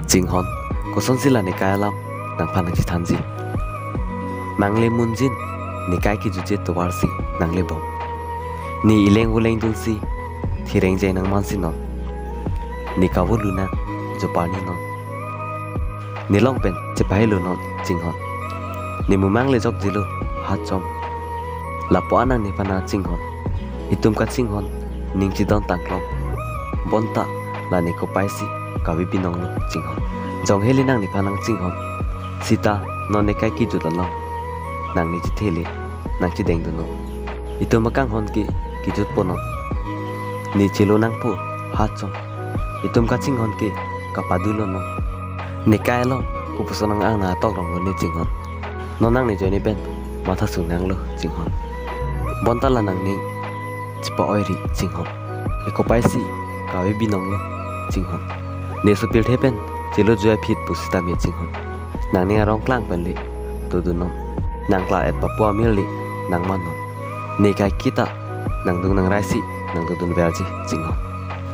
Jinghon koson sila ni kaya lam nang panang si tanji mangle munjin ni kai ki juje to warsi nangle bom ni ileng uleng dulsi thireng jai nang mansi non ni kawuluna jopani non ni longpen chepai lu non Jinghon ni mumang le jok jilu hat chom lapo anang ni pana Jinghon itum ka Jinghon ning chidon tangklong bonta lani ko paisi kawi binong lu Jinghon jong heli nang ni panang Jinghon sita non ne kai ki jutalong nang ni chitheli nang chi deng duno itum makang hon ki jut pono ni chilo nang pu hat chom itum ka Jinghon ki kapadulo no ni kai lo kupusonang ang na tok rong ni Jinghon nonang ni joni ben matha sunang lo Jinghon bonta la nang ni chipa oiri Jinghon eko paisi kawi binong lo Jinghon ne supil thepen chilo joy phit pusita mi Jinghon nang ni arong klang penli tuduno nang kla et papua milli nang manon ni kai kita nang dung nang raisi nang tudun verji Jinghon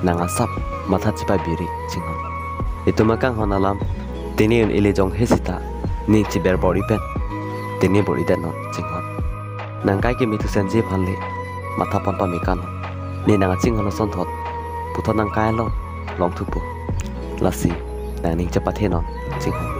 nang asap matha chipa biri Jinghon itu makang honalam tini un ile jong hesita ni chiber body pen tini body den non Jinghon nang kai ki mitu senji phanli matha ponpa mikan ni nang Jinghon son thot puto nang kai long thupu lasi nang ning chapathe non Jinghon